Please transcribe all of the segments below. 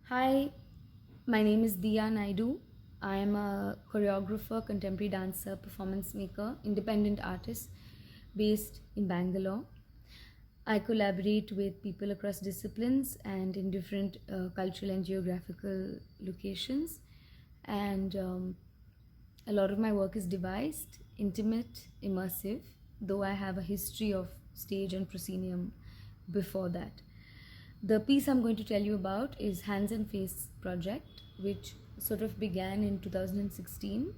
Hi, my name is Diya Naidu. I am a choreographer, contemporary dancer, performance maker, independent artist based in Bangalore. I collaborate with people across disciplines and in different cultural and geographical locations. And a lot of my work is devised, intimate, immersive, though I have a history of stage and proscenium before that. The piece I'm going to tell you about is Hands and Face Project, which sort of began in 2016.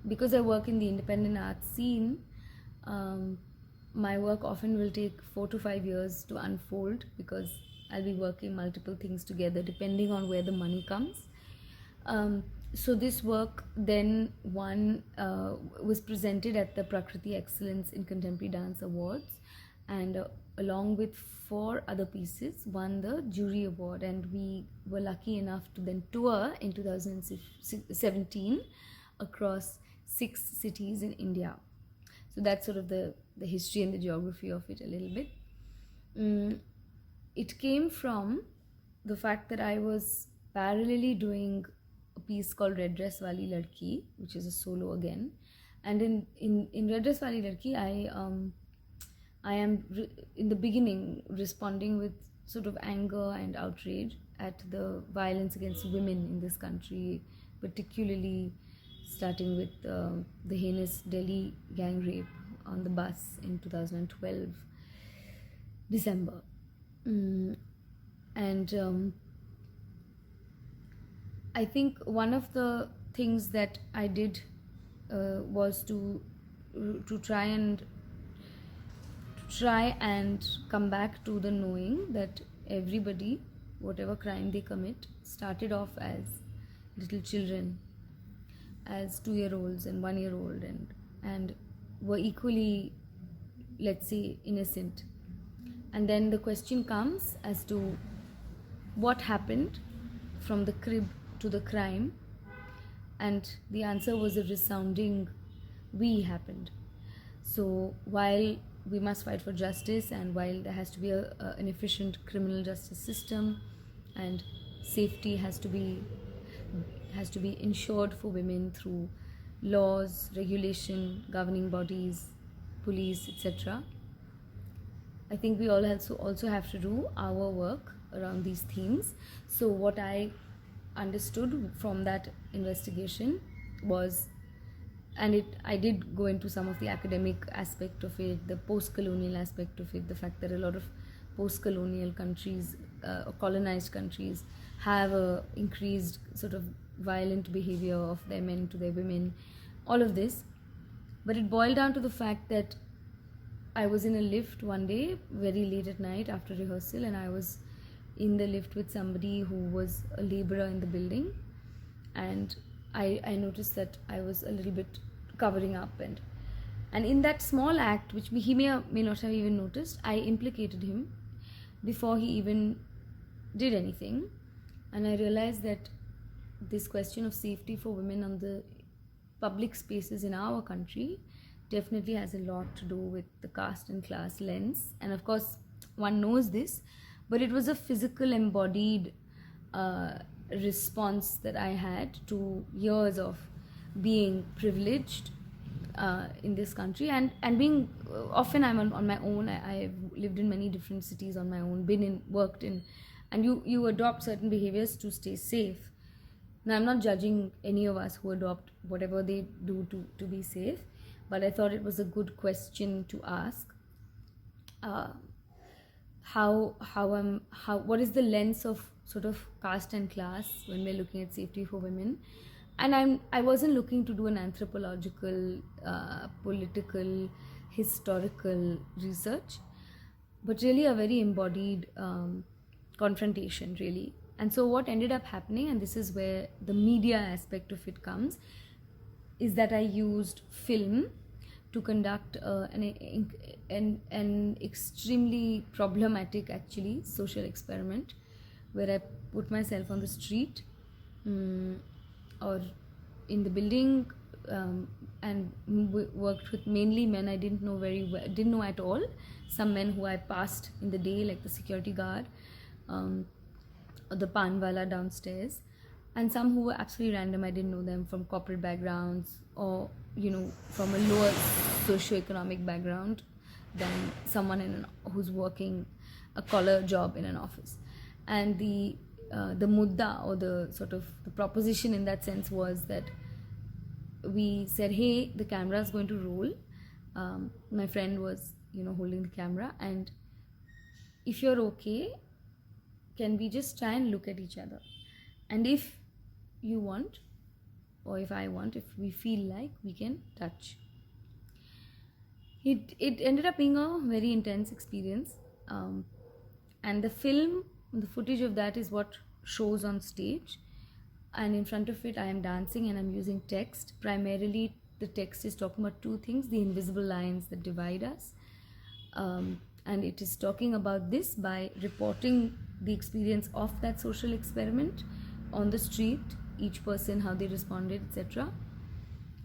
Because I work in the independent art scene, um, my work often will take 4 to 5 years to unfold because I'll be working multiple things together depending on where the money comes. So this work then was presented at the Prakriti Excellence in Contemporary Dance Awards, and along with four other pieces won the jury award, and we were lucky enough to then tour in 2017 across 6 cities in India. So that's sort of the history and the geography of it a little bit. It came from the fact that I was parallelly doing a piece called Red Dress Wali Ladki, which is a solo again. And in Red Dress Wali Ladki, I am in the beginning responding with sort of anger and outrage at the violence against women in this country, particularly starting with the heinous Delhi gang rape on the bus in 2012 December. And I think one of the things that I did was to try and come back to the knowing that everybody, whatever crime they commit, started off as little children, as 2-year-olds and 1-year-old, and were equally, let's say, innocent. And then the question comes as to what happened from the crib to the crime, and the answer was a resounding we happened. So while we must fight for justice, and while there has to be an efficient criminal justice system, and safety has to be ensured for women through laws, regulation, governing bodies, police, etc., I think we all also have to do our work around these themes. So what I understood from that investigation was, and I did go into some of the academic aspect of it, the post-colonial aspect of it, the fact that a lot of post-colonial countries or colonized countries have a increased sort of violent behavior of their men to their women, all of this. But it boiled down to the fact that I was in a lift one day very late at night after rehearsal, and I was in the lift with somebody who was a laborer in the building, and I noticed that I was a little bit covering up, and in that small act, which he may or may not have even noticed, I implicated him before he even did anything. And I realized that this question of safety for women on the public spaces in our country definitely has a lot to do with the caste and class lens. And of course, one knows this, but it was a physical, embodied response that I had to years of being privileged in this country, and being often I'm on my own. I've lived in many different cities on my own, worked in, and you adopt certain behaviors to stay safe. Now, I'm not judging any of us who adopt whatever they do to be safe, but I thought it was a good question to ask. What is the lens of sort of caste and class when we're looking at safety for women? And I wasn't looking to do an anthropological, political, historical research, but really a very embodied confrontation, really. And so what ended up happening, and this is where the media aspect of it comes, is that I used film to conduct an extremely problematic, actually, social experiment, where I put myself on the street or in the building, and worked with mainly men I didn't know at all. Some men who I passed in the day, like the security guard, the panwala downstairs, and some who were absolutely random. I didn't know them, from corporate backgrounds, or from a lower socioeconomic background than someone who's working a collar job in an office. And the mudda, or the sort of the proposition in that sense, was that we said, hey, the camera is going to roll. My friend was holding the camera, and if you're okay, can we just try and look at each other, and if you want, or if I want, if we feel like, we can touch. It ended up being a very intense experience, and the footage of that is what shows on stage, and in front of it I am dancing and I'm using text. Primarily the text is talking about two things: the invisible lines that divide us, and it is talking about this by reporting the experience of that social experiment on the street, each person, how they responded, etc.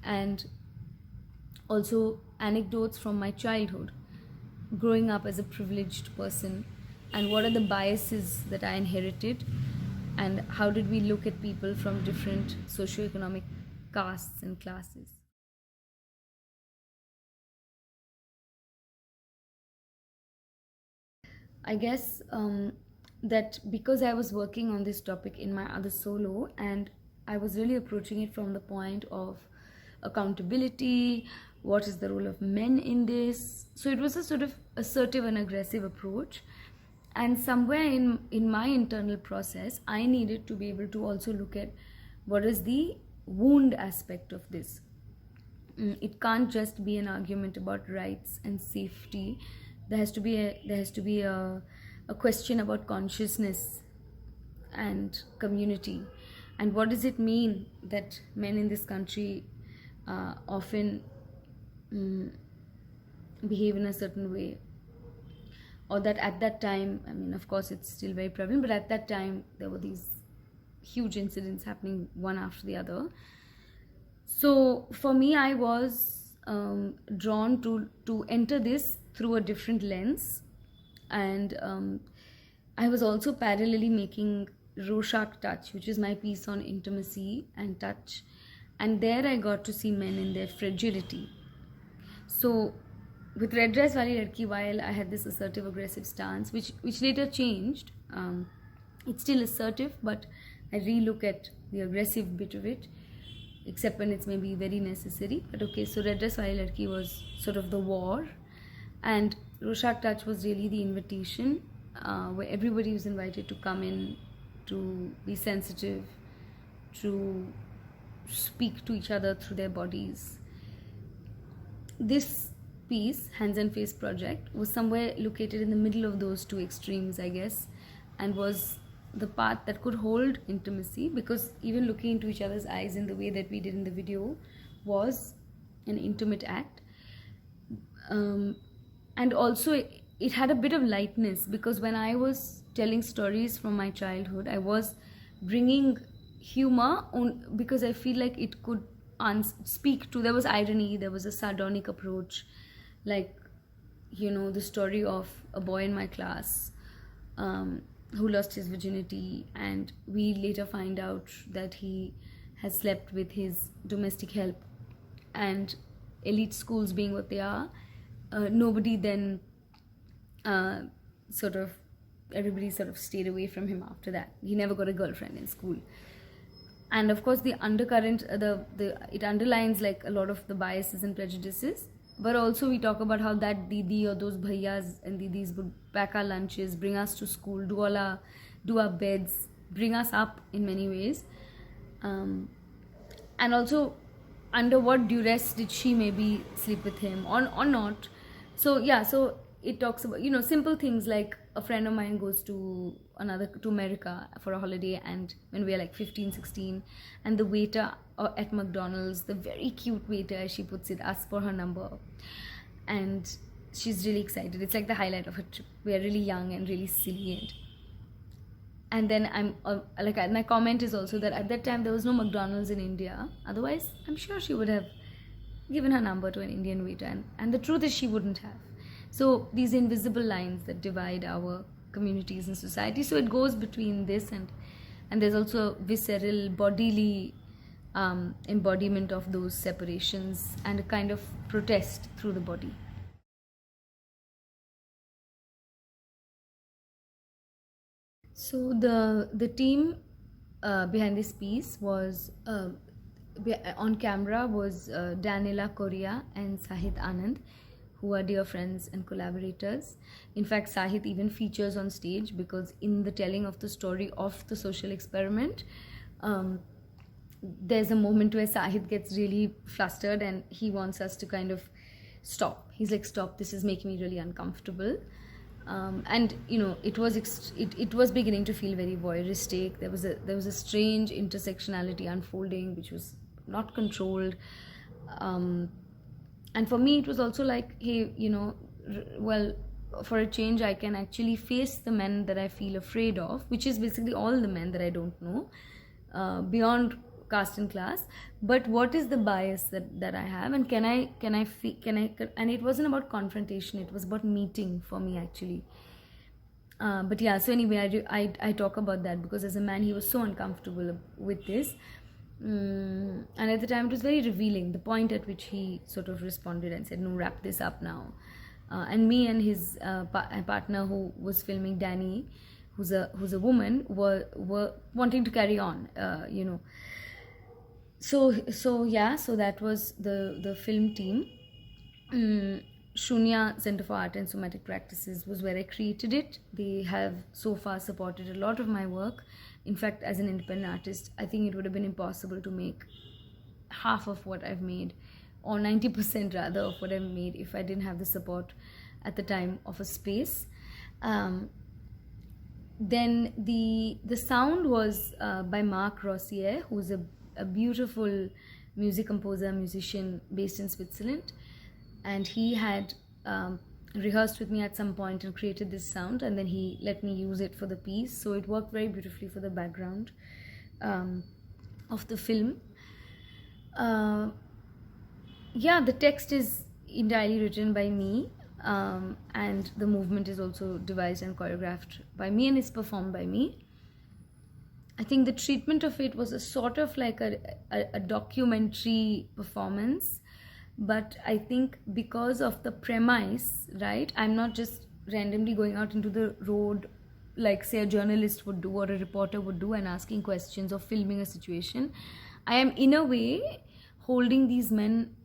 And also anecdotes from my childhood, growing up as a privileged person, and what are the biases that I inherited, and how did we look at people from different socioeconomic castes and classes. I guess that because I was working on this topic in my other solo, and I was really approaching it from the point of accountability, what is the role of men in this. So it was a sort of assertive and aggressive approach. And somewhere in my internal process, I needed to be able to also look at what is the wound aspect of this. It can't just be an argument about rights and safety. There has to be a question about consciousness and community, and what does it mean that men in this country often behave in a certain way, or that at that time, I mean, of course it's still very prevalent, but at that time there were these huge incidents happening one after the other. So for me, I was drawn to enter this through a different lens, and I was also parallelly making Rorschach Touch, which is my piece on intimacy and touch, and there I got to see men in their fragility. So with Red Dress Wali Ladki, while I had this assertive aggressive stance, which later changed, it's still assertive, but I relook at the aggressive bit of it, except when it's maybe very necessary. But okay, so Red Dress Wali Ladki was sort of the war, and Rorschach Touch was really the invitation, where everybody was invited to come in, to be sensitive, to speak to each other through their bodies. This piece, Hands and Face Project, was somewhere located in the middle of those two extremes, I guess, and was the part that could hold intimacy, because even looking into each other's eyes in the way that we did in the video was an intimate act. And also it had a bit of lightness, because when I was telling stories from my childhood, I was bringing humor on, because I feel like it could speak to, there was irony, there was a sardonic approach, like the story of a boy in my class who lost his virginity, and we later find out that he has slept with his domestic help, and elite schools being what they are, nobody then everybody sort of stayed away from him after that. He never got a girlfriend in school. And of course the undercurrent, it underlines like a lot of the biases and prejudices, but also we talk about how that didi or those bhaiyas and didis would pack our lunches, bring us to school, do our beds, bring us up in many ways, and also under what duress did she maybe sleep with him or not. So yeah, so it talks about simple things like a friend of mine goes to America for a holiday, and when we are like 15, 16, and the waiter at McDonald's, the very cute waiter as she puts it, asks for her number, and she's really excited. It's like the highlight of her trip. We are really young and really silly, and then I'm my comment is also that at that time there was no McDonald's in India, otherwise I'm sure she would have given her number to an Indian waiter, and the truth is she wouldn't have. So these invisible lines that divide our communities and society. So it goes between this and there's also visceral bodily embodiment of those separations and a kind of protest through the body. So the team behind this piece was on camera was Daniela Correa and Sahit Anand, who are dear friends and collaborators. In fact, Sahit even features on stage because in the telling of the story of the social experiment, there's a moment where Sahit gets really flustered and he wants us to kind of stop. He's like, "Stop! This is making me really uncomfortable." And it was beginning to feel very voyeuristic. There was a strange intersectionality unfolding which was not controlled, and for me it was also like, hey, well, for a change I can actually face the men that I feel afraid of, which is basically all the men that I don't know, beyond caste and class. But what is the bias that I have, and can I and it wasn't about confrontation, it was about meeting for me actually. But yeah, so anyway, I talk about that because as a man he was so uncomfortable with this, and at the time it was very revealing, the point at which he sort of responded and said, "No, wrap this up now." And me and his partner who was filming, Danny, who's a woman, were wanting to carry on, So that was the film team. Shunya Center for Art and Somatic Practices was where I created it. They have so far supported a lot of my work. In fact, as an independent artist, I think it would have been impossible to make half of what I've made, or 90% rather of what I've made, if I didn't have the support at the time of a space. Then the sound was by Marc Rossier, who's a beautiful music composer, musician based in Switzerland, and he had rehearsed with me at some point and created this sound, and then he let me use it for the piece, so it worked very beautifully for the background of the film. The text is entirely written by me, and the movement is also devised and choreographed by me and is performed by me. I think the treatment of it was a sort of like a documentary performance, but I think because of the premise, right, I'm not just randomly going out into the road like say a journalist would do or a reporter would do and asking questions or filming a situation. I am in a way holding these men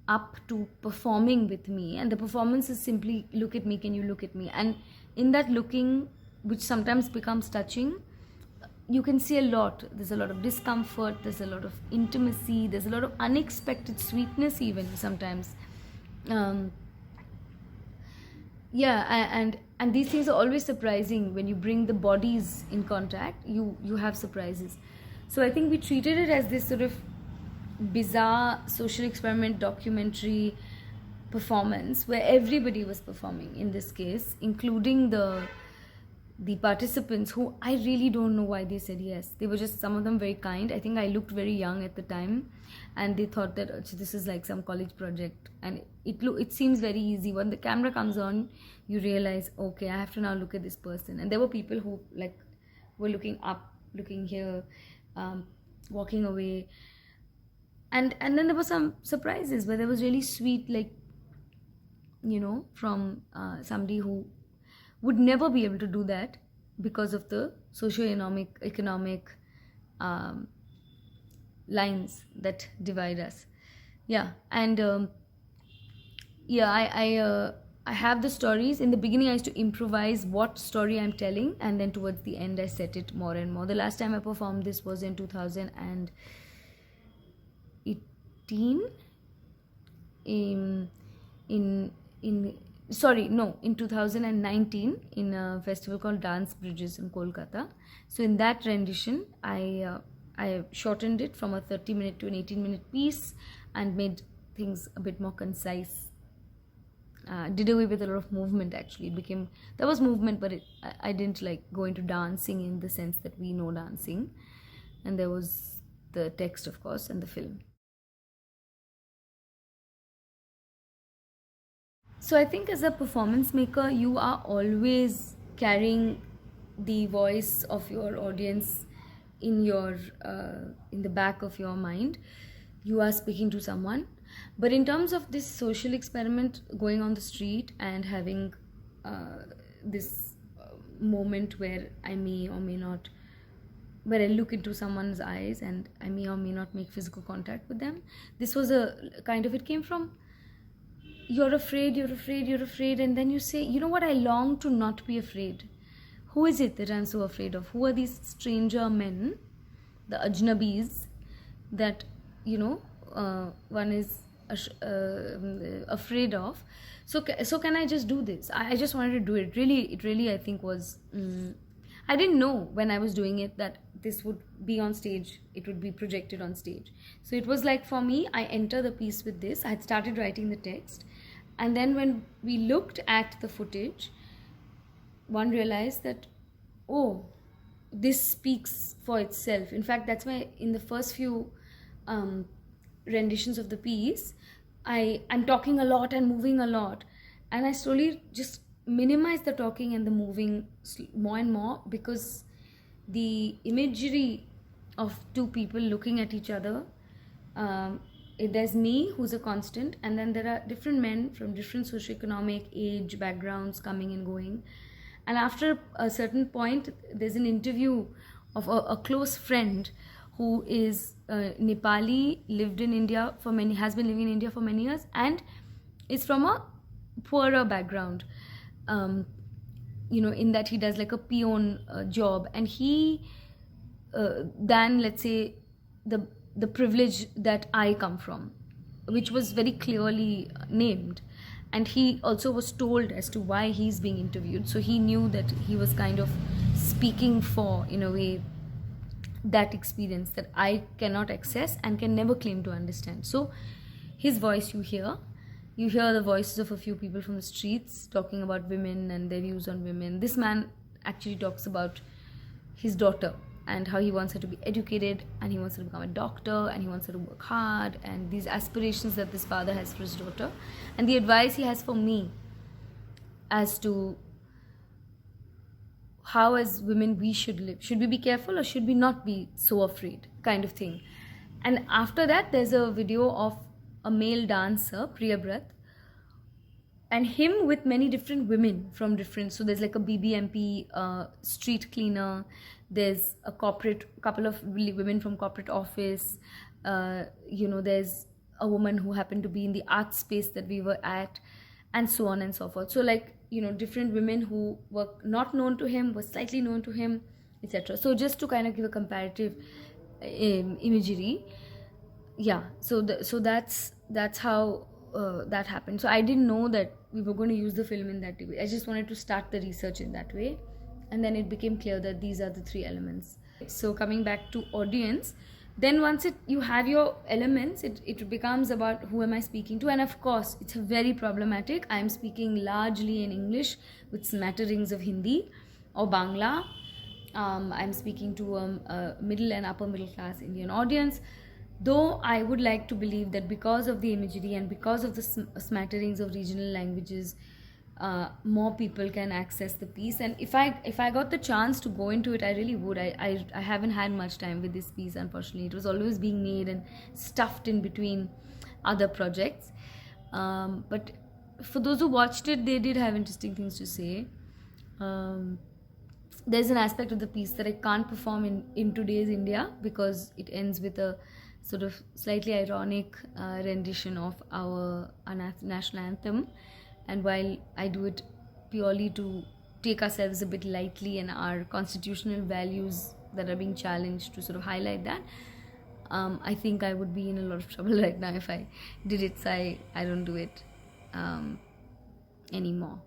up to performing with me, and the performance is simply, look at me, can you look at me? And in that looking, which sometimes becomes touching, you can see a lot. There's a lot of discomfort, there's a lot of intimacy, there's a lot of unexpected sweetness even sometimes. And these things are always surprising. When you bring the bodies in contact, you have surprises. So I think we treated it as this sort of bizarre social experiment documentary performance where everybody was performing in this case, including the participants, who I really don't know why they said yes. They were just, some of them very kind. I think I looked very young at the time, and they thought that this is like some college project, and it seems very easy. When the camera comes on, you realize, okay, I have to now look at this person. And there were people who like were looking up, looking here, walking away, and then there were some surprises where there was really sweet, like, from somebody who would never be able to do that because of the socio-economic lines that divide us. I have the stories. In the beginning I used to improvise what story I'm telling, and then towards the end I set it more and more. The last time I performed this was in 2018 in 2019 in a festival called Dance Bridges in Kolkata. So in that rendition, I shortened it from a 30-minute to an 18-minute piece and made things a bit more concise. Did away with a lot of movement actually. There was movement, but I didn't like go into dancing in the sense that we know dancing. And there was the text, of course, and the film. So I think as a performance maker, you are always carrying the voice of your audience in your in the back of your mind. You are speaking to someone. But in terms of this social experiment, going on the street and having this moment where I may or may not, where I look into someone's eyes and I may or may not make physical contact with them, this was a kind of, it came from, you're afraid, you're afraid, you're afraid, and then you say, you know what, I long to not be afraid. Who is it that I'm so afraid of? Who are these stranger men, the ajnabis, that, you know, one is afraid of? So can I just do this? I just wanted to do it. It really, I think was, I didn't know when I was doing it that this would be on stage, it would be projected on stage. So it was like, for me, I enter the piece with this. I had started writing the text, and then when we looked at the footage, one realized that, oh, this speaks for itself. In fact, that's why in the first few renditions of the piece, I'm talking a lot and moving a lot, and I slowly just minimize the talking and the moving more and more, because the imagery of two people looking at each other, there's me who's a constant, and then there are different men from different socioeconomic age backgrounds coming and going. And after a certain point, there's an interview of a close friend who is Nepali, lived in India for many, has been living in India for many years, and is from a poorer background. You know, in that he does like a peon job, and he than, let's say, the privilege that I come from, which was very clearly named. And he also was told as to why he's being interviewed, so he knew that he was kind of speaking for, in a way, that experience that I cannot access and can never claim to understand. So his voice you hear the voices of a few people from the streets talking about women and their views on women. This man actually talks about his daughter and how he wants her to be educated, and he wants her to become a doctor, and he wants her to work hard, and these aspirations that this father has for his daughter, and the advice he has for me as to how, as women, we should live. Should we be careful or should we not be so afraid, kind of thing. And after that, there's a video of a male dancer, Priyabrat, and him with many different women from different, so there's like a BBMP street cleaner, there's a couple of women from corporate office, you know, there's a woman who happened to be in the art space that we were at, and so on and so forth. So like, you know, different women who were not known to him, were slightly known to him, etc. So just to kind of give a comparative imagery. Yeah, so that's how that happened. So I didn't know that we were going to use the film in that way. I just wanted to start the research in that way, and then it became clear that these are the three elements. So coming back to audience, then once you have your elements, it becomes about who am I speaking to. And of course, it's very problematic. I am speaking largely in English with smatterings of Hindi or Bangla. I'm speaking to a middle and upper middle class Indian audience. Though I would like to believe that because of the imagery and because of the smatterings of regional languages, more people can access the piece. And if I got the chance to go into it, I really would. I haven't had much time with this piece, unfortunately. It was always being made and stuffed in between other projects. But for those who watched it, they did have interesting things to say. There's an aspect of the piece that I can't perform in today's India, because it ends with a sort of slightly ironic rendition of our national anthem. And while I do it purely to take ourselves a bit lightly and our constitutional values that are being challenged, to sort of highlight that, I think I would be in a lot of trouble right now if I did it. So I don't do it anymore,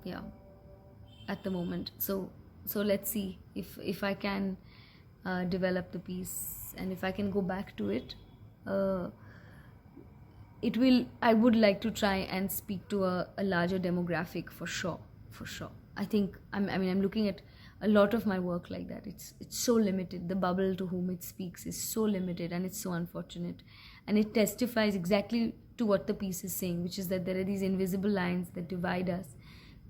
yeah, at the moment. So let's see if I can develop the piece, and if I can go back to it. I would like to try and speak to a larger demographic, for sure. I think I'm looking at a lot of my work like that. It's so limited. The bubble to whom it speaks is so limited, and it's so unfortunate. And it testifies exactly to what the piece is saying, which is that there are these invisible lines that divide us,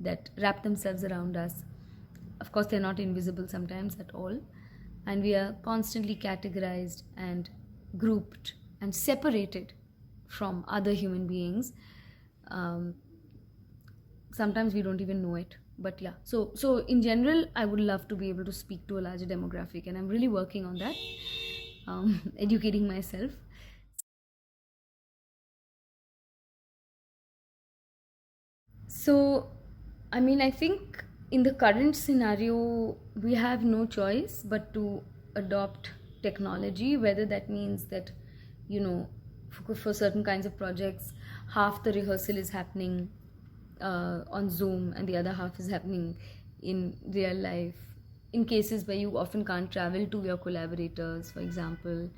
that wrap themselves around us. Of course, they're not invisible sometimes at all. And we are constantly categorized and grouped and separated from other human beings. Um, Sometimes we don't even know it. But yeah, so in general, I would love to be able to speak to a larger demographic, and I'm really working on that, educating myself. So, I mean, I think in the current scenario, we have no choice but to adopt technology, whether that means that, for certain kinds of projects, half the rehearsal is happening on Zoom and the other half is happening in real life. In cases where you often can't travel to your collaborators, for example,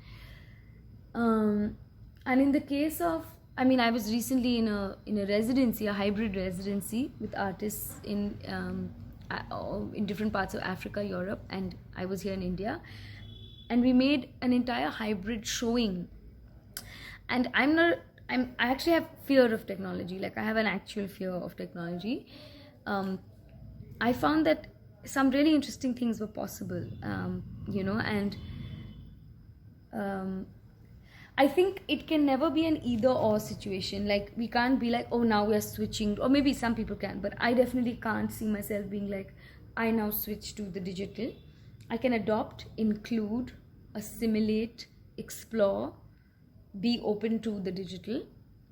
and in the case of, I mean, I was recently in a residency, a hybrid residency with artists in different parts of Africa, Europe, and I was here in India, and we made an entire hybrid showing. And I actually have fear of technology. Like, I have an actual fear of technology. I found that some really interesting things were possible, and um, I think it can never be an either or situation. Like, we can't be like, oh, now we are switching, or maybe some people can, but I definitely can't see myself being like, I now switch to the digital. I can adopt, include, assimilate, explore, be open to the digital,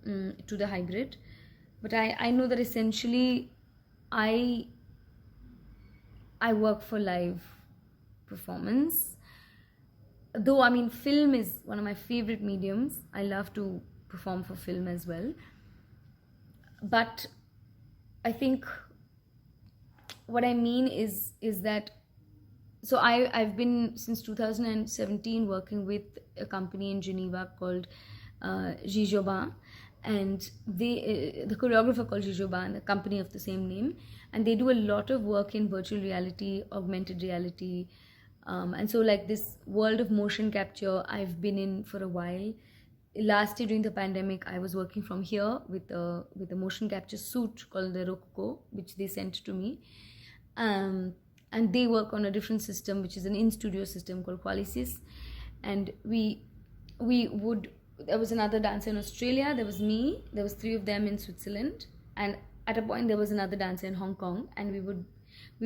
to the hybrid. But I know that essentially I work for live performance. Though, I mean, film is one of my favorite mediums. I love to perform for film as well. But I think what I mean is that, so I've been since 2017 working with a company in Geneva called Gilles Jobin, and the choreographer called Gilles Jobin, the company of the same name, and they do a lot of work in virtual reality, augmented reality, and so, like, this world of motion capture I've been in for a while. Last year during the pandemic, I was working from here with a motion capture suit called the Rococo, which they sent to me. And they work on a different system, which is an in-studio system called Qualisys. And we would, there was another dancer in Australia, there was me, there was 3 of them in Switzerland, and at a point there was another dancer in Hong Kong, and we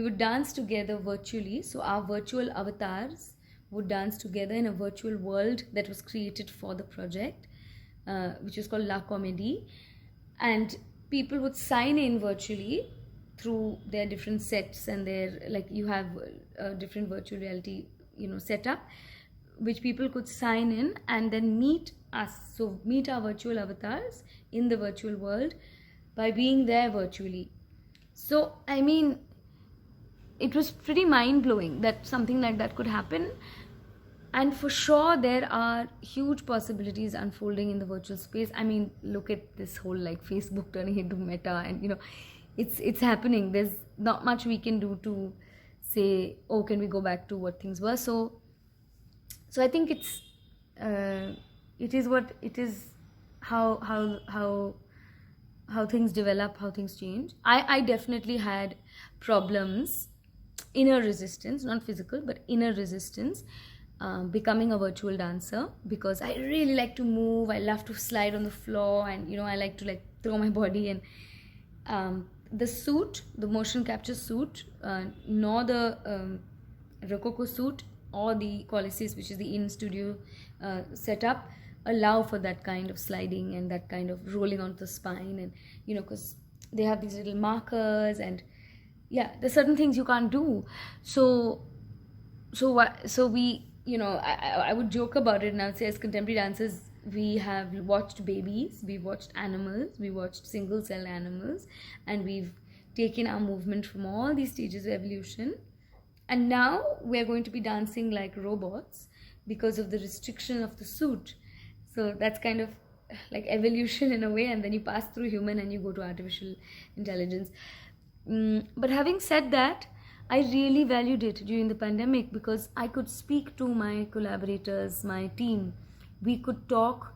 would dance together virtually. So our virtual avatars would dance together in a virtual world that was created for the project, which is called La Comédie. And people would sign in virtually through their different sets, and their, like, you have a different virtual reality, setup, which people could sign in and then meet us. So meet our virtual avatars in the virtual world by being there virtually. So, I mean, it was pretty mind-blowing that something like that could happen. And for sure, there are huge possibilities unfolding in the virtual space. I mean, look at this whole, like, Facebook turning into Meta, and it's happening. There's not much we can do to say, oh, can we go back to what things were. So I think it is what it is. How things develop, how things change. I definitely had problems, inner resistance, not physical, but inner resistance, becoming a virtual dancer, because I really like to move. I love to slide on the floor, and I like to, like, throw my body. And the suit, the motion capture suit, nor the Rococo suit or the Qualisys, which is the in-studio setup, allow for that kind of sliding and that kind of rolling onto the spine. And because they have these little markers, and yeah, there's certain things you can't do. So we, I would joke about it, and I would say, as contemporary dancers, we have watched babies, we've watched animals, we watched single cell animals, and we've taken our movement from all these stages of evolution, and now we're going to be dancing like robots because of the restriction of the suit. So that's kind of like evolution in a way, and then you pass through human and you go to artificial intelligence. But having said that, I really valued it during the pandemic, because I could speak to my collaborators, my team. We could talk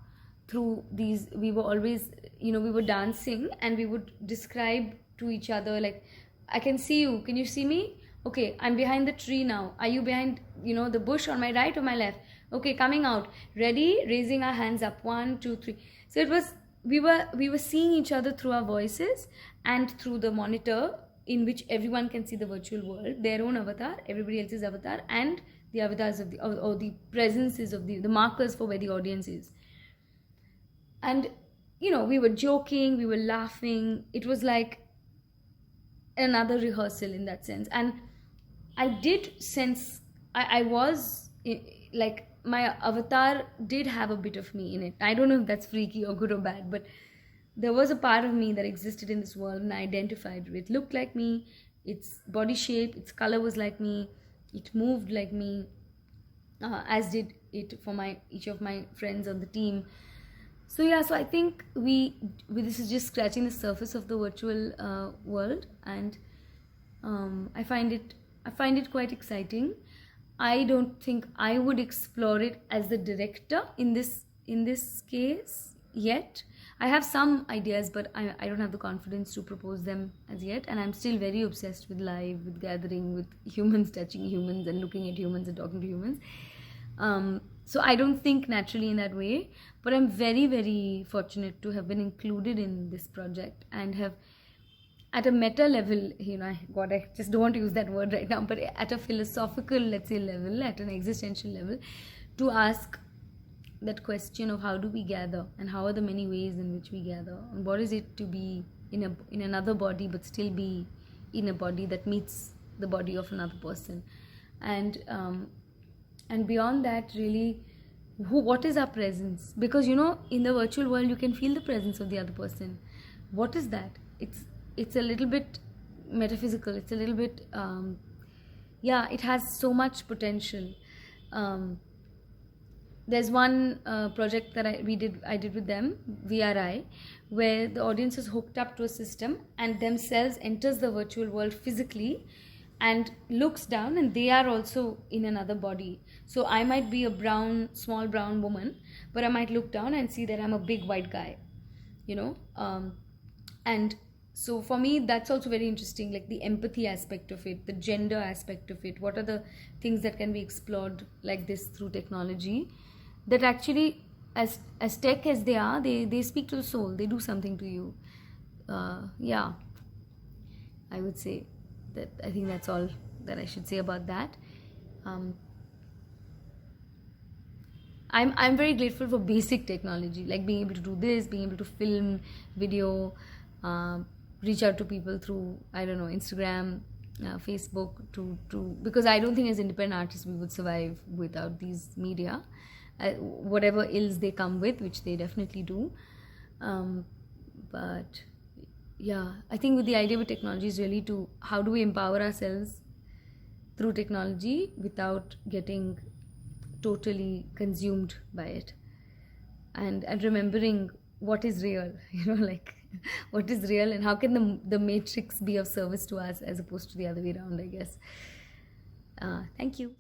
through these. We were always, we were dancing, and we would describe to each other, like, I can see you, can you see me? Okay, I'm behind the tree now, are you behind, the bush on my right or my left? Okay, coming out, ready, raising our hands up, 1 2 3. So it was, we were seeing each other through our voices and through the monitor in which everyone can see the virtual world, their own avatar, everybody else's avatar, and the avatars of the, or the presences of the markers for where the audience is. And we were joking, we were laughing, it was like another rehearsal in that sense. And I did sense, I was like, my avatar did have a bit of me in it. I don't know if that's freaky or good or bad, but there was a part of me that existed in this world, and I identified with it. It looked like me, its body shape, its color was like me, it moved like me, as did it for each of my friends on the team. So yeah, so I think this is just scratching the surface of the virtual world, and I find it quite exciting. I don't think I would explore it as the director in this case yet. I have some ideas, but I don't have the confidence to propose them as yet, and I'm still very obsessed with live, with gathering, with humans touching humans and looking at humans and talking to humans. So I don't think naturally in that way, but I'm very, very fortunate to have been included in this project and have, at a meta level, I just don't want to use that word right now, but at a philosophical, let's say, level, at an existential level, to ask that question of how do we gather, and how are the many ways in which we gather, and what is it to be in another body but still be in a body that meets the body of another person, and beyond that, really, what is our presence? Because in the virtual world you can feel the presence of the other person. What is that? It's a little bit metaphysical, it's a little bit it has so much potential. There's one project that I did with them, VRI, where the audience is hooked up to a system and themselves enters the virtual world physically and looks down, and they are also in another body. So I might be a small brown woman, but I might look down and see that I'm a big white guy, and so for me that's also very interesting, like the empathy aspect of it, the gender aspect of it. What are the things that can be explored like this through technology, that actually, as tech as they are, they speak to the soul, they do something to you. I would say that I think that's all that I should say about that. I'm very grateful for basic technology, like being able to do this, being able to film video, reach out to people through, I don't know, Instagram, Facebook, because I don't think as independent artists we would survive without these media, whatever ills they come with, which they definitely do. But yeah, I think with the idea with technology is really to, how do we empower ourselves through technology without getting totally consumed by it, and remembering what is real, like what is real, and how can the matrix be of service to us as opposed to the other way around, I guess. Thank you.